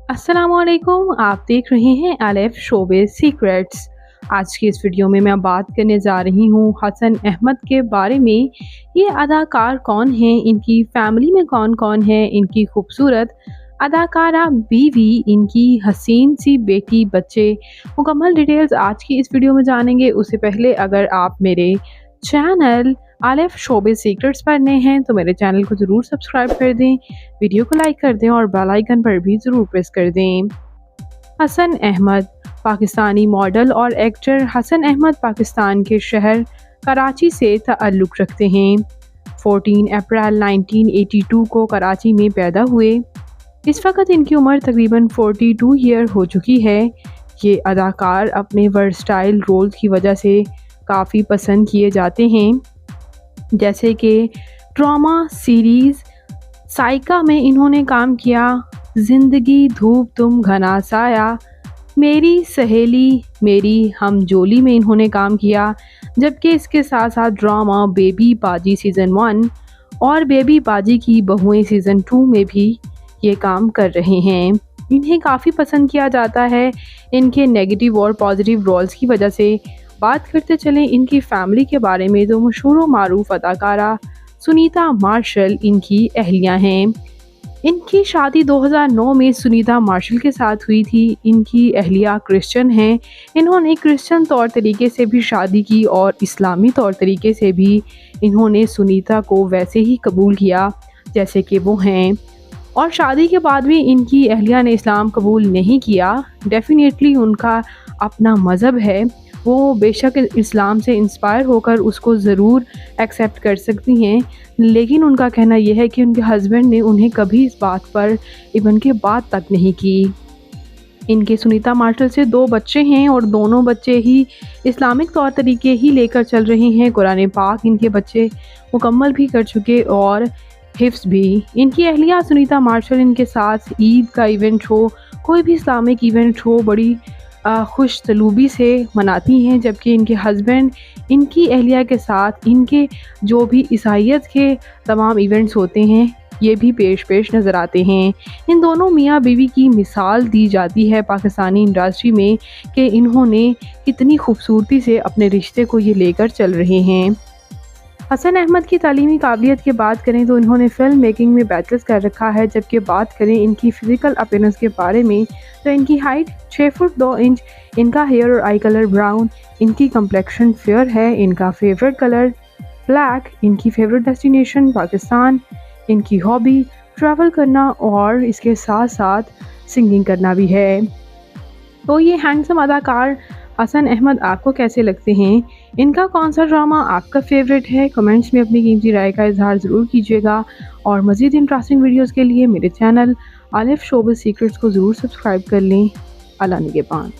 अस्सलामुअलैकुम, आप देख रहे हैं अलिफ शोबिज़ सीक्रेट्स। आज की इस वीडियो में मैं बात करने जा रही हूँ हसन अहमद के बारे में। ये अदाकार कौन हैं, इनकी फैमिली में कौन कौन है, इनकी खूबसूरत अदाकारा बीवी, इनकी हसीन सी बेटी, बच्चे। मुकम्मल डिटेल्स आज की इस वीडियो में जानेंगे। उससे पहले अगर आप मेरे चैनल अलिफ शोबिज़ सीक्रेट्स पर नए हैं तो मेरे चैनल को ज़रूर सब्सक्राइब कर दें, वीडियो को लाइक कर दें और बेल आइकन पर भी ज़रूर प्रेस कर दें। हसन अहमद पाकिस्तानी मॉडल और एक्टर हसन अहमद पाकिस्तान के शहर कराची से ताल्लुक़ रखते हैं। 14 अप्रैल 1982 को कराची में पैदा हुए। इस वक्त इनकी उम्र तकरीबन 42 ईयर हो चुकी है। ये अदाकार अपने वर्सटाइल रोल की वजह से काफ़ी पसंद किए जाते हैं, जैसे कि ड्रामा सीरीज़ साइका में इन्होंने काम किया, ज़िंदगी धूप तुम घना साया, मेरी सहेली मेरी हमजोली में इन्होंने काम किया। जबकि इसके साथ साथ ड्रामा बेबी बाजी सीज़न 1 और बेबी बाजी की बहुएं सीज़न 2 में भी ये काम कर रहे हैं। इन्हें काफ़ी पसंद किया जाता है इनके नेगेटिव और पॉजिटिव रोल्स की वजह से। बात करते चलें इनकी फैमिली के बारे में तो मशहूर व मारूफ अदाकारा सुनीता मार्शल इनकी अहलिया हैं। इनकी शादी 2009 में सुनीता मार्शल के साथ हुई थी। इनकी अहलिया क्रिश्चियन हैं। इन्होंने क्रिश्चियन तौर तरीके से भी शादी की और इस्लामी तौर तरीके से भी इन्होंने सुनीता को वैसे ही कबूल किया जैसे कि वो हैं। और शादी के बाद भी इनकी अहलिया ने इस्लाम कबूल नहीं किया। डेफिनेटली उनका अपना मज़हब है, वो बेशक इस्लाम से इंस्पायर होकर उसको ज़रूर एक्सेप्ट कर सकती हैं, लेकिन उनका कहना यह है कि उनके हस्बैंड ने उन्हें कभी इस बात पर इवन के बात तक नहीं की। इनके सुनीता मार्शल से 2 बच्चे हैं और दोनों बच्चे ही इस्लामिक तौर तरीके ही लेकर चल रहे हैं। कुरान पाक इनके बच्चे मुकम्मल भी कर चुके और हिफ्ज़ भी। इनकी अहलिया सुनीता मार्शल इनके साथ ईद का इवेंट हो, कोई भी इस्लामिक इवेंट हो, बड़ी खुश सलूबी से मनाती हैं। जबकि इनके हस्बैंड इनकी अहलिया के साथ इनके जो भी ईसाइयत के तमाम इवेंट्स होते हैं ये भी पेश नज़र आते हैं। इन दोनों मियाँ बीवी की मिसाल दी जाती है पाकिस्तानी इंडस्ट्री में कि इन्होंने कितनी खूबसूरती से अपने रिश्ते को ये लेकर चल रहे हैं। हसन अहमद की तालीमी काबिलियत की बात करें तो इन्होंने फ़िल्म मेकिंग में बैचलर्स कर रखा है। जबकि बात करें इनकी फ़िज़िकल अपीयरेंस के बारे में तो इनकी हाइट 6 फुट 2 इंच, इनका हेयर और आई कलर ब्राउन, इनकी कम्प्लेक्शन फेयर है, इनका फेवरेट कलर ब्लैक, इनकी फेवरेट डेस्टिनेशन पाकिस्तान, इनकी हॉबी ट्रैवल करना और इसके साथ साथ सिंगिंग करना भी है। तो ये हैंडसम अदाकार हसन अहमद आपको कैसे लगते हैं? इनका कौन सा ड्रामा आपका फेवरेट है? कमेंट्स में अपनी कीमती राय का इजहार ज़रूर कीजिएगा और मज़ीद इंटरेस्टिंग वीडियोस के लिए मेरे चैनल अलिफ शोबिज़ सीक्रेट्स को ज़रूर सब्सक्राइब कर लें। अल्लाह निगहबान।